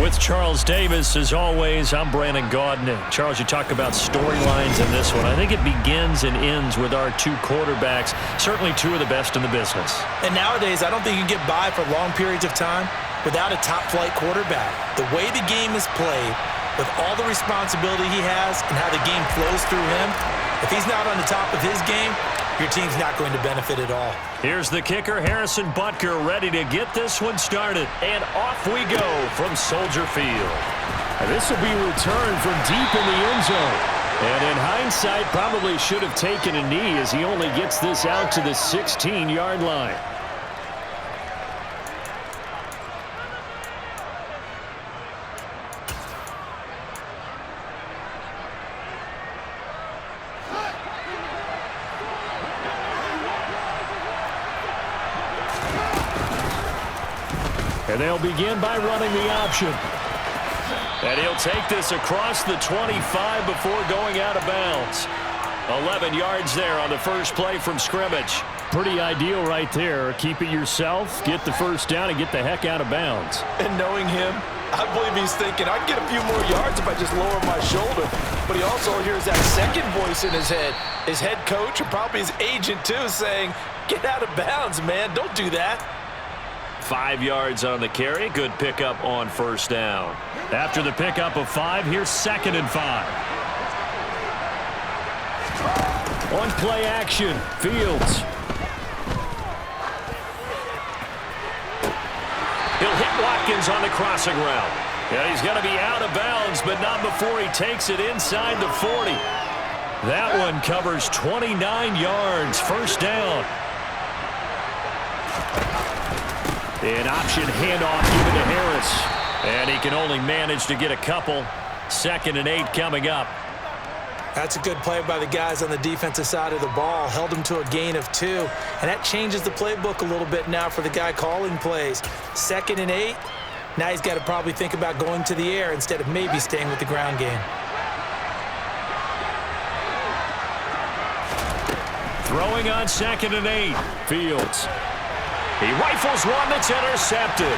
With Charles Davis, as always, I'm Brandon Gaudin. Charles, you talk about storylines in this one. I think it begins and ends with our two quarterbacks, certainly two of the best in the business. And nowadays, I don't think you can get by for long periods of time without a top-flight quarterback. The way the game is played, with all the responsibility he has and how the game flows through him, if he's not on the top of his game, your team's not going to benefit at all. Here's the kicker, Harrison Butker, ready to get this one started. And off we go from Soldier Field. And this will be returned from deep in the end zone. And in hindsight, probably should have taken a knee as he only gets this out to the 16-yard line. And they'll begin by running the option. And he'll take this across the 25 before going out of bounds. 11 yards there on the first play from scrimmage. Pretty ideal right there. Keep it yourself, get the first down, and get the heck out of bounds. And knowing him, I believe he's thinking, I can get a few more yards if I just lower my shoulder. But he also hears that second voice in his head. His head coach, and probably his agent too, saying, get out of bounds, man. Don't do that. 5 yards on the carry. Good pickup on first down. After the pickup of 5, here's 2nd and 5. On play action, Fields. He'll hit Watkins on the crossing route. And he's going to be out of bounds, but not before he takes it inside the 40. That one covers 29 yards. First down. An option handoff given to Harris. And he can only manage to get a couple. 2nd and 8 coming up. That's a good play by the guys on the defensive side of the ball. Held him to a gain of 2. And that changes the playbook a little bit now for the guy calling plays. 2nd and 8. Now he's got to probably think about going to the air instead of maybe staying with the ground game. Throwing on 2nd and 8. Fields. He rifles one that's intercepted.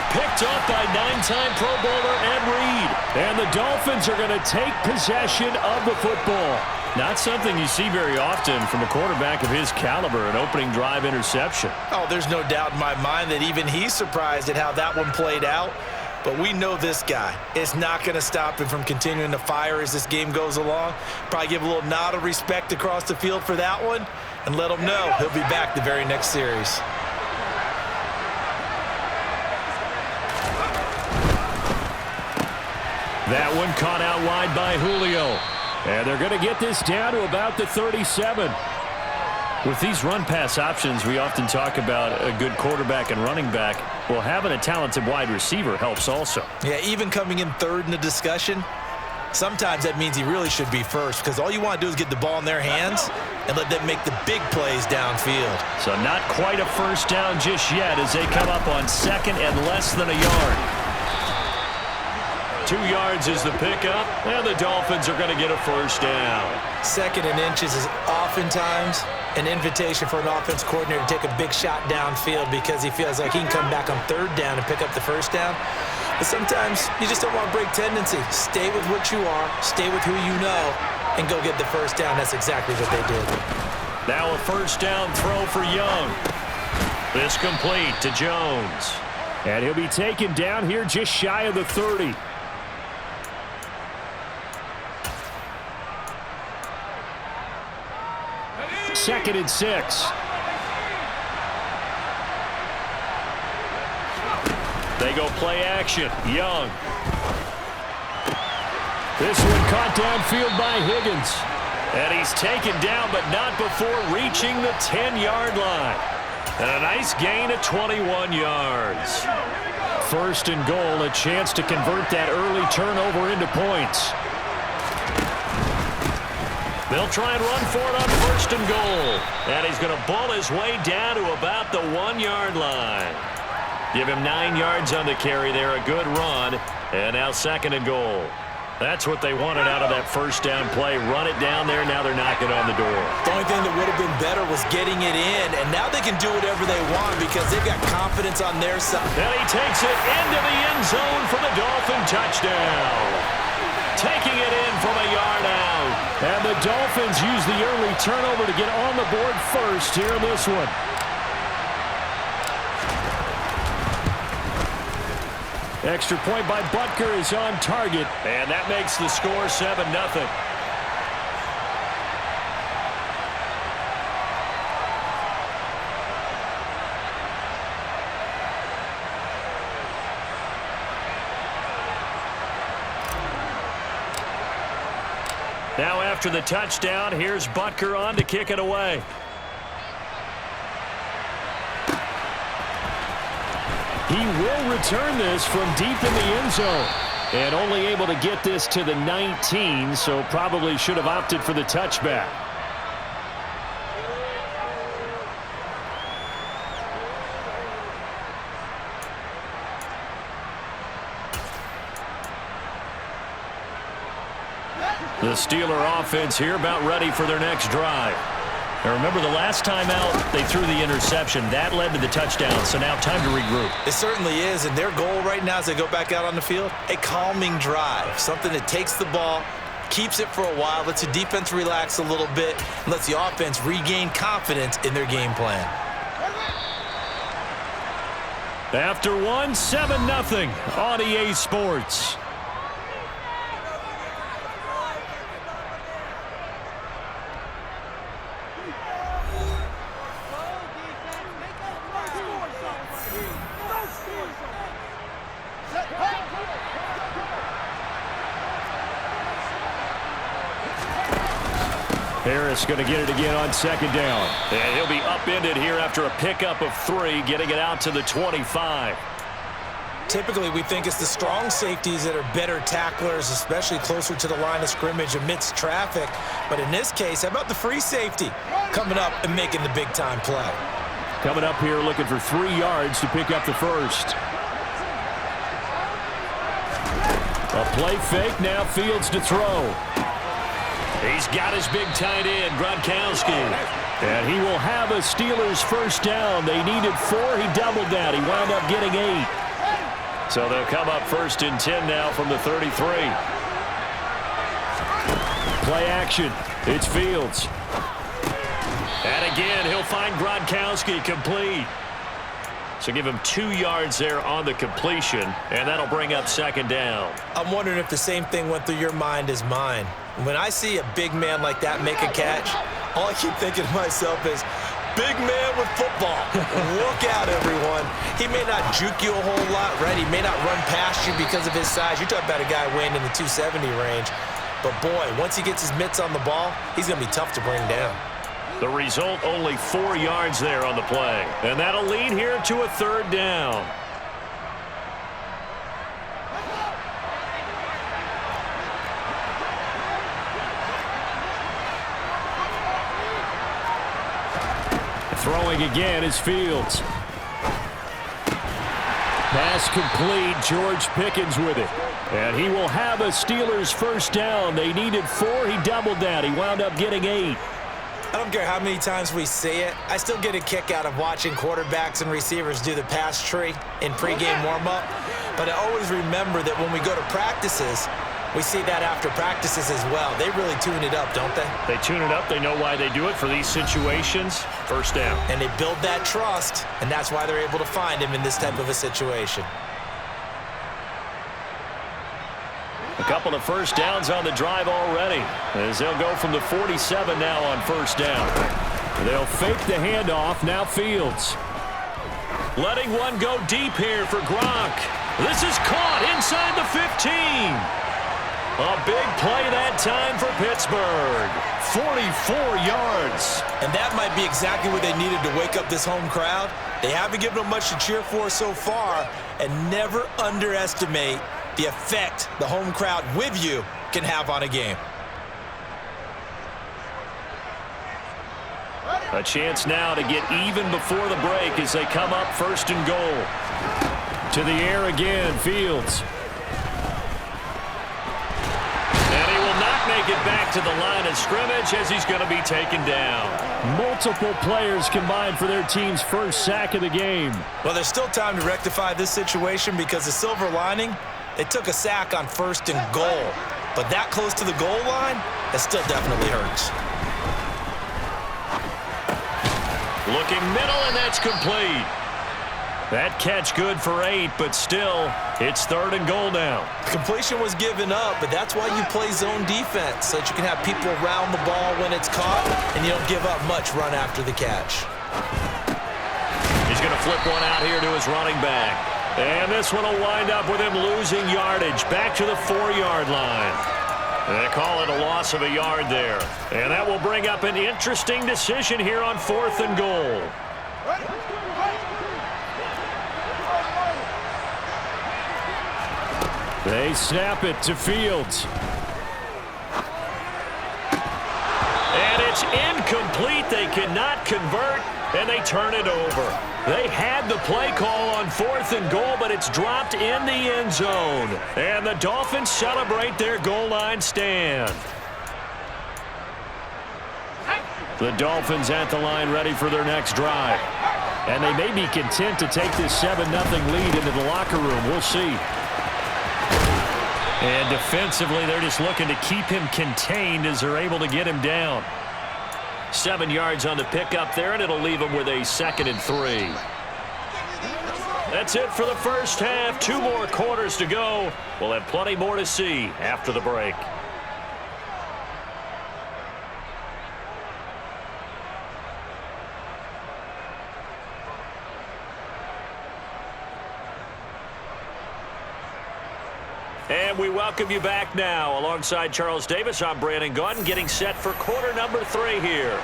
Picked up by 9-time Pro Bowler Ed Reed. And the Dolphins are going to take possession of the football. Not something you see very often from a quarterback of his caliber, an opening drive interception. Oh, there's no doubt in my mind that even he's surprised at how that one played out. But we know this guy. It's not going to stop him from continuing to fire as this game goes along. Probably give a little nod of respect across the field for that one and let him know he'll be back the very next series. That one caught out wide by Julio. And they're going to get this down to about the 37. With these run-pass options, we often talk about a good quarterback and running back. Well, having a talented wide receiver helps also. Yeah, even coming in third in the discussion, sometimes that means he really should be first because all you want to do is get the ball in their hands and let them make the big plays downfield. So not quite a first down just yet as they come up on 2nd and less than a yard. 2 yards is the pickup, and the Dolphins are going to get a first down. 2nd and inches is oftentimes an invitation for an offense coordinator to take a big shot downfield because he feels like he can come back on 3rd down and pick up the first down. But sometimes you just don't want to break tendency. Stay with what you are, stay with who you know, and go get the first down. That's exactly what they did. Now a first down throw for Young. This complete to Jones. And he'll be taken down here just shy of the 30. Second and 6. They go play action. Young. This one caught downfield by Higgins. And he's taken down, but not before reaching the 10-yard line. And a nice gain of 21 yards. 1st and goal, a chance to convert that early turnover into points. They'll try and run for it on 1st and goal. And he's going to bull his way down to about the 1-yard line. Give him 9 yards on the carry there, a good run. And now 2nd and goal. That's what they wanted out of that first down play. Run it down there. Now they're knocking on the door. The only thing that would have been better was getting it in, and now they can do whatever they want because they've got confidence on their side. And he takes it into the end zone for the Dolphin touchdown. Taking it in from a yard out. And the Dolphins use the early turnover to get on the board first here in this one. Extra point by Butker is on target. And that makes the score 7-0. Now after the touchdown, here's Butker on to kick it away. He will return this from deep in the end zone. And only able to get this to the 19, so probably should have opted for the touchback. The Steeler offense here about ready for their next drive. Now remember, the last time out, they threw the interception. That led to the touchdown, so now time to regroup. It certainly is, and their goal right now as they go back out on the field, a calming drive, something that takes the ball, keeps it for a while, lets the defense relax a little bit, and lets the offense regain confidence in their game plan. After one, 7-0 on EA Sports. Harris going to get it again on second down. And he'll be upended here after a pickup of 3, getting it out to the 25. Typically, we think it's the strong safeties that are better tacklers, especially closer to the line of scrimmage amidst traffic. But in this case, how about the free safety coming up and making the big-time play? Coming up here looking for 3 yards to pick up the first. A play fake, now Fields to throw. He's got his big tight end, Gronkowski. And he will have a Steelers first down. They needed 4. He doubled that. He wound up getting 8. So they'll come up 1st and 10 now from the 33. Play action. It's Fields. And again, he'll find Gronkowski complete. So give him 2 yards there on the completion, and that'll bring up 2nd down. I'm wondering if the same thing went through your mind as mine. When I see a big man like that make a catch, all I keep thinking to myself is, big man with football. Look out, everyone. He may not juke you a whole lot, right? He may not run past you because of his size. You're talking about a guy weighing in the 270 range. But, boy, once he gets his mitts on the ball, he's going to be tough to bring down. The result, only 4 yards there on the play. And that'll lead here to a 3rd down. Throwing again is Fields. Pass complete. George Pickens with it. And he will have a Steelers first down. They needed 4. He doubled that. He wound up getting 8. I don't care how many times we say it. I still get a kick out of watching quarterbacks and receivers do the pass tree in pregame warm-up. But I always remember that when we go to practices, we see that after practices as well. They really tune it up, don't they? They tune it up. They know why they do it for these situations. First down. And they build that trust, and that's why they're able to find him in this type of a situation. A couple of first downs on the drive already, as they'll go from the 47 now on first down. They'll fake the handoff. Now Fields. Letting one go deep here for Gronk. This is caught inside the 15. A big play that time for Pittsburgh. 44 yards. And that might be exactly what they needed to wake up this home crowd. They haven't given them much to cheer for so far, and never underestimate the effect the home crowd with you can have on a game. A chance now to get even before the break as they come up 1st and goal. To the air again, Fields. make it back to the line of scrimmage as he's going to be taken down. Multiple players combined for their team's first sack of the game. Well, there's still time to rectify this situation because the silver lining, they took a sack on 1st and goal. But that close to the goal line, that still definitely hurts. Looking middle, and that's complete. That catch good for 8, but still, it's 3rd and goal now. The completion was given up, but that's why you play zone defense, so that you can have people around the ball when it's caught, and you don't give up much run after the catch. He's going to flip one out here to his running back. And this one will wind up with him losing yardage back to the 4-yard line. They call it a loss of a yard there. And that will bring up an interesting decision here on 4th and goal. They snap it to Fields. And it's incomplete. They cannot convert, and they turn it over. They had the play call on 4th and goal, but it's dropped in the end zone. And the Dolphins celebrate their goal line stand. The Dolphins at the line ready for their next drive. And they may be content to take this 7-0 lead into the locker room. We'll see. And defensively, they're just looking to keep him contained as they're able to get him down. 7 yards on the pickup there, and it'll leave him with a 2nd and 3. That's it for the first half. 2 more quarters to go. We'll have plenty more to see after the break. And we welcome you back now. Alongside Charles Davis, I'm Brandon Gaudin, getting set for quarter number 3 here.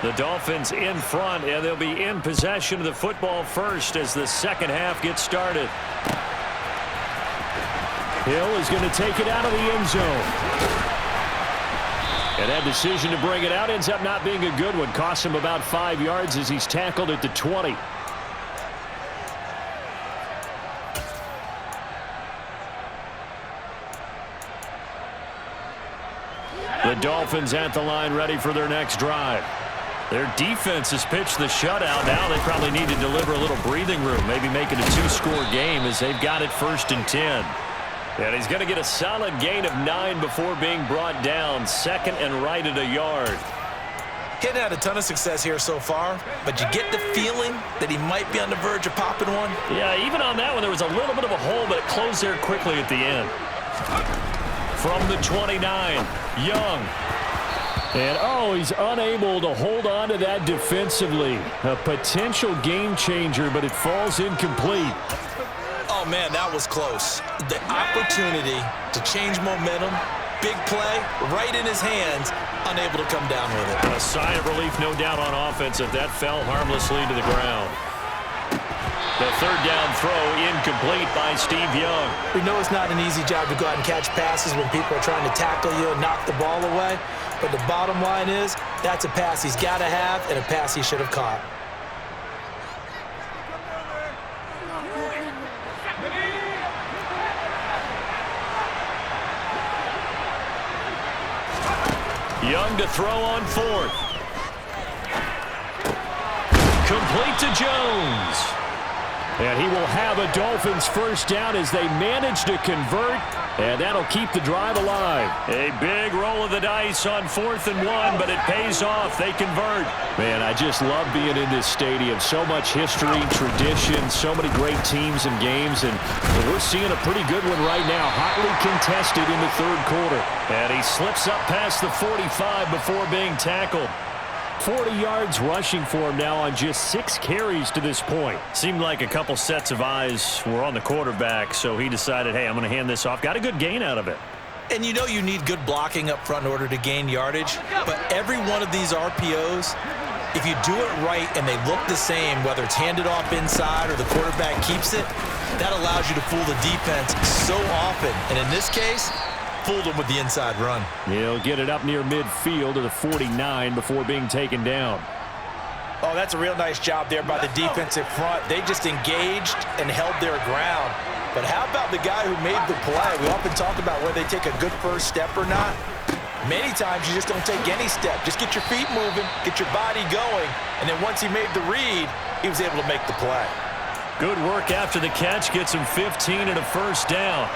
The Dolphins in front, and they'll be in possession of the football first as the second half gets started. Hill is going to take it out of the end zone. And that decision to bring it out ends up not being a good one. Costs him about 5 yards as he's tackled at the 20. The Dolphins at the line ready for their next drive. Their defense has pitched the shutout. Now they probably need to deliver a little breathing room, maybe make it a 2-score game as they've got it 1st and 10. And he's going to get a solid gain of 9 before being brought down. 2nd and right at a yard. Hadn't had a ton of success here so far, but you get the feeling that he might be on the verge of popping one. Yeah, even on that one, there was a little bit of a hole, but it closed there quickly at the end. From the 29, Young. And, he's unable to hold on to that defensively. A potential game changer, but it falls incomplete. Oh, man, that was close. The opportunity to change momentum, big play, right in his hands, unable to come down with it. A sigh of relief, no doubt, on offense if that fell harmlessly to the ground. The 3rd down throw incomplete by Steve Young. We know it's not an easy job to go out and catch passes when people are trying to tackle you and knock the ball away. But the bottom line is that's a pass he's got to have and a pass he should have caught. Young to throw on 4th. Complete to Jones. And he will have a Dolphins first down as they manage to convert, and that'll keep the drive alive. A big roll of the dice on 4th and 1, but it pays off. They convert. Man, I just love being in this stadium. So much history, tradition, so many great teams and games, and we're seeing a pretty good one right now. Hotly contested in the 3rd quarter. And he slips up past the 45 before being tackled. 40 yards rushing for him now on just 6 carries to this point. Seemed like a couple sets of eyes were on the quarterback, so he decided, hey, I'm going to hand this off. Got a good gain out of it. And you know you need good blocking up front in order to gain yardage, but every one of these RPOs, if you do it right and they look the same, whether it's handed off inside or the quarterback keeps it, that allows you to fool the defense so often. And in this case, fooled him with the inside run. He'll get it up near midfield to the 49 before being taken down. Oh, that's a real nice job there by the defensive front. They just engaged and held their ground. But how about the guy who made the play? We often talk about whether they take a good first step or not. Many times you just don't take any step. Just get your feet moving, get your body going, and then once he made the read, he was able to make the play. Good work after the catch. Gets him 15 and a first down.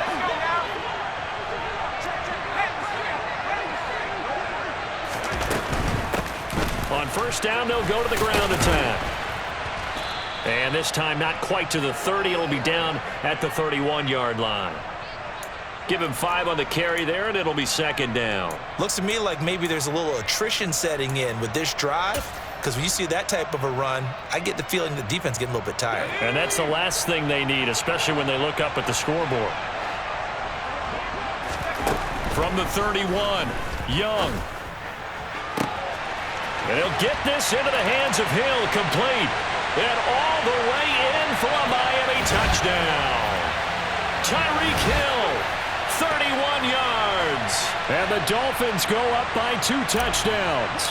On first down, they'll go to the ground attack. And this time not quite to the 30. It'll be down at the 31-yard line. Give him 5 on the carry there, and it'll be second down. Looks to me like maybe there's a little attrition setting in with this drive, because when you see that type of a run, I get the feeling the defense getting a little bit tired. And that's the last thing they need, especially when they look up at the scoreboard. From the 31, Young. And he'll get this into the hands of Hill, complete. And all the way in for a Miami touchdown. Tyreek Hill, 31 yards. And the Dolphins go up by 2 touchdowns.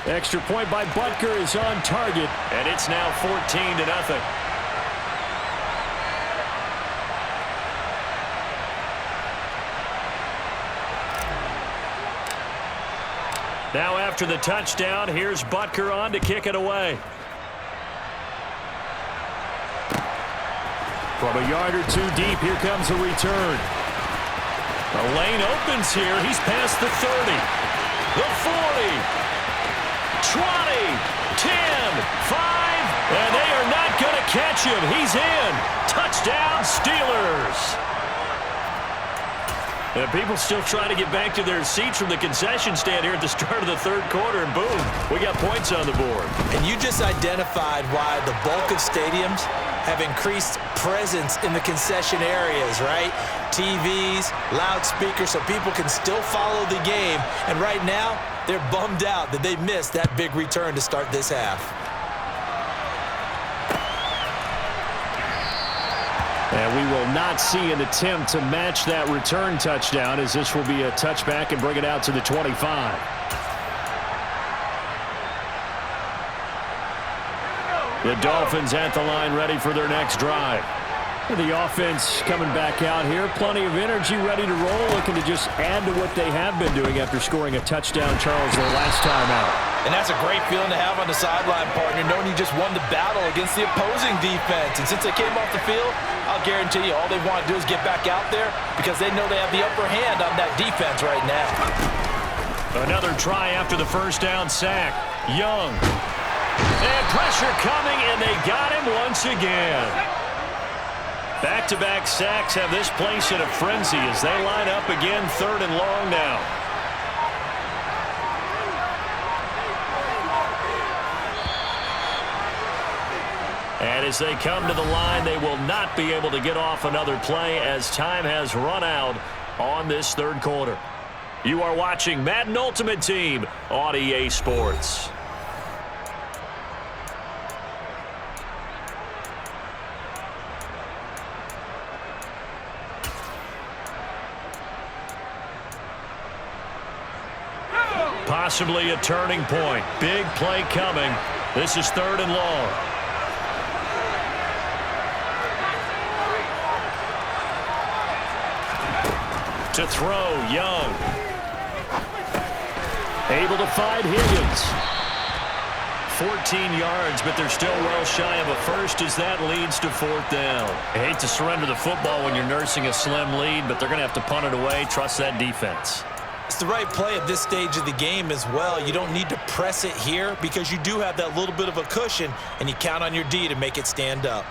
Extra point by Butker is on target, and it's now 14-0. Now after the touchdown, here's Butker on to kick it away. From a yard or 2 deep, here comes a return. The lane opens here. He's past the 30, the 40, 20, 10, 5, and they are not going to catch him. He's in. Touchdown, Steelers. And people still trying to get back to their seats from the concession stand here at the start of the third quarter, and boom, we got points on the board. And you just identified why the bulk of stadiums have increased presence in the concession areas, right? TVs, loudspeakers, so people can still follow the game. And right now, they're bummed out that they missed that big return to start this half. And we will not see an attempt to match that return touchdown, as this will be a touchback and bring it out to the 25. The Dolphins at the line, ready for their next drive. The offense coming back out here. Plenty of energy, ready to roll, looking to just add to what they have been doing after scoring a touchdown, Charles, their last time out. And that's a great feeling to have on the sideline, partner, knowing you just won the battle against the opposing defense. And since they came off the field, I'll guarantee you all they want to do is get back out there because they know they have the upper hand on that defense right now. Another try after the first down sack. Young. And pressure coming, and they got him once again. Back-to-back sacks have this place in a frenzy as they line up again, 3rd and long now. And as they come to the line, they will not be able to get off another play as time has run out on this third quarter. You are watching Madden Ultimate Team on EA Sports. Possibly a turning point. Big play coming. This is 3rd and long. To throw, Young. Able to find Higgins. 14 yards, but they're still well shy of a first as that leads to 4th down. I hate to surrender the football when you're nursing a slim lead, but they're going to have to punt it away. Trust that defense. It's the right play at this stage of the game as well. You don't need to press it here because you do have that little bit of a cushion, and you count on your D to make it stand up.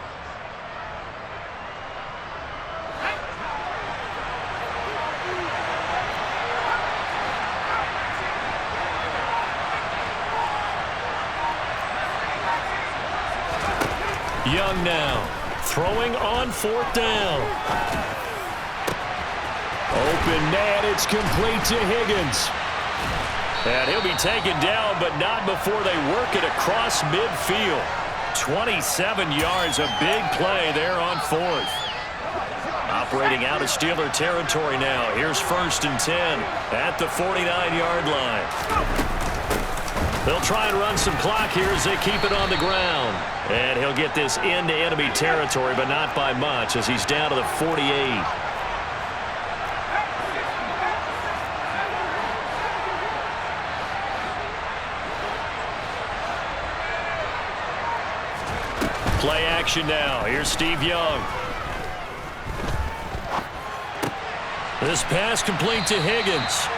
Young now, throwing on 4th down. Open man, it's complete to Higgins. And he'll be taken down, but not before they work it across midfield. 27 yards, a big play there on 4th. Operating out of Steeler territory now. Here's 1st and 10 at the 49-yard line. They'll try and run some clock here as they keep it on the ground. And he'll get this into enemy territory, but not by much, as he's down to the 48. Play action now. Here's Steve Young. This pass complete to Higgins.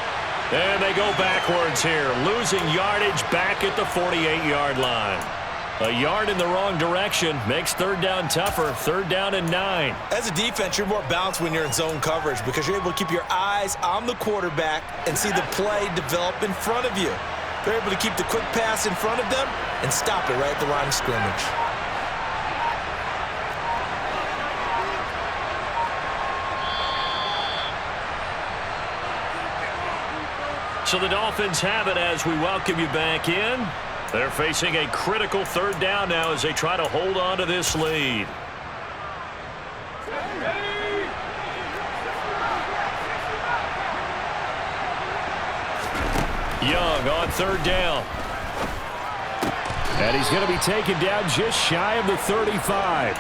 And they go backwards here, losing yardage back at the 48-yard line. A yard in the wrong direction makes third down tougher. Third down and 9. As a defense, you're more balanced when you're in zone coverage because you're able to keep your eyes on the quarterback and see the play develop in front of you. They're able to keep the quick pass in front of them and stop it right at the line of scrimmage. So the Dolphins have it as we welcome you back in. They're facing a critical third down now as they try to hold on to this lead. Young on third down. And he's going to be taken down just shy of the 35.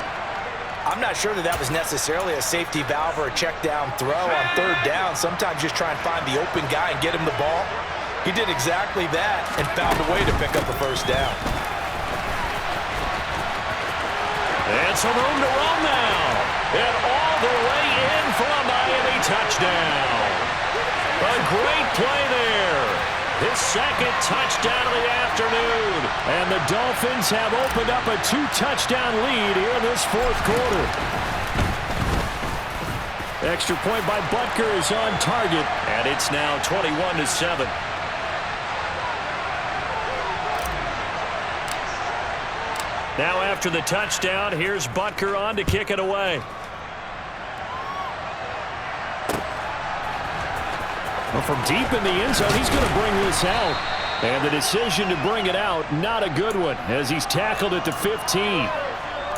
I'm not sure that was necessarily a safety valve or a check down throw on third down. Sometimes just try and find the open guy and get him the ball. He did exactly that and found a way to pick up the first down. And some room to run now. And all the way in for a Miami touchdown. A great play there. His second touchdown of the afternoon. And the Dolphins have opened up a 2-touchdown lead here in this fourth quarter. Extra point by Butker is on target. And it's now 21-7. Now after the touchdown, here's Butker on to kick it away. Well, from deep in the end zone, he's going to bring this out. And the decision to bring it out, not a good one, as he's tackled at the 15.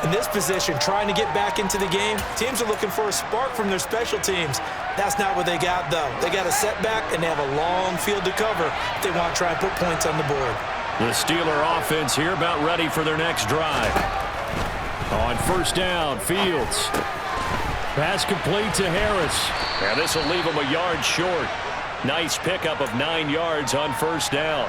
In this position, trying to get back into the game, teams are looking for a spark from their special teams. That's not what they got, though. They got a setback, and they have a long field to cover if they want to try and put points on the board. The Steeler offense here about ready for their next drive. On first down, Fields. Pass complete to Harris. And this will leave him a yard short. Nice pickup of 9 yards on first down.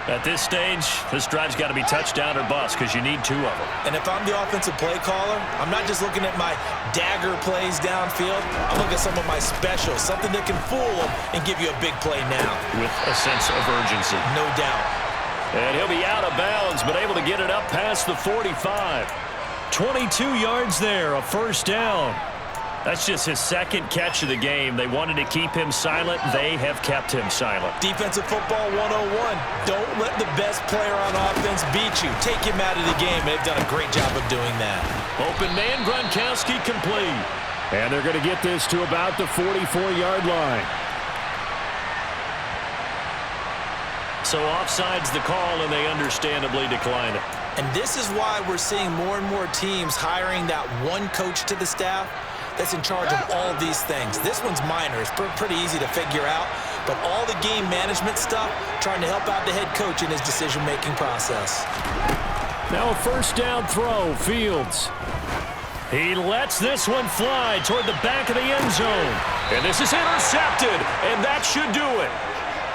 At this stage, this drive's got to be touchdown or bust because you need 2 of them. And if I'm the offensive play caller, I'm not just looking at my dagger plays downfield. I'm looking at some of my specials, something that can fool them and give you a big play now. With a sense of urgency. No doubt. And he'll be out of bounds, but able to get it up past the 45. 22 yards there, a first down. That's just his second catch of the game. They wanted to keep him silent. They have kept him silent. Defensive football 101. Don't let the best player on offense beat you. Take him out of the game. They've done a great job of doing that. Open man, Gronkowski complete. And they're going to get this to about the 44-yard line. So offside's the call, and they understandably decline it. And this is why we're seeing more and more teams hiring that one coach to the staff that's in charge of all of these things. This one's minor. It's pretty easy to figure out. But all the game management stuff, trying to help out the head coach in his decision-making process. Now a first down throw, Fields. He lets this one fly toward the back of the end zone. And this is intercepted, and that should do it.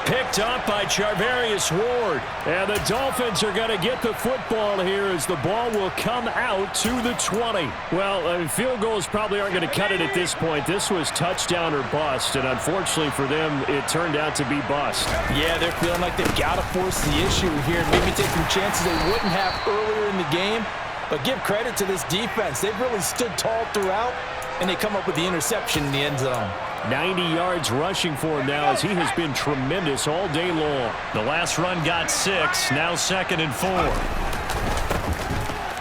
Picked up by Charvarius Ward. And the Dolphins are going to get the football here as the ball will come out to the 20. Well, field goals probably aren't going to cut it at this point. This was touchdown or bust, and unfortunately for them, it turned out to be bust. Yeah, they're feeling like they've got to force the issue here, maybe take some chances they wouldn't have earlier in the game. But give credit to this defense. They've really stood tall throughout, and they come up with the interception in the end zone. 90 yards rushing for him now as he has been tremendous all day long. The last run got 6, now 2nd and 4.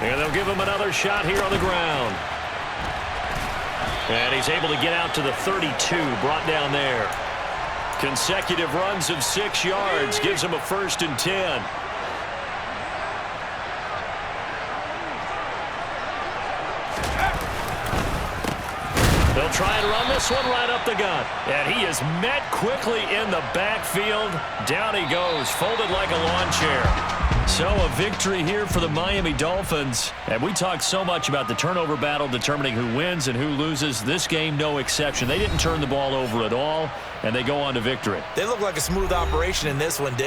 And they'll give him another shot here on the ground. And he's able to get out to the 32, brought down there. Consecutive runs of 6 yards gives him a 1st and 10. They'll try and run this one right up the gut. And he is met quickly in the backfield. Down he goes, folded like a lawn chair. So a victory here for the Miami Dolphins. And we talked so much about the turnover battle determining who wins and who loses. This game, no exception. They didn't turn the ball over at all, and they go on to victory. They look like a smooth operation in this one, didn't they?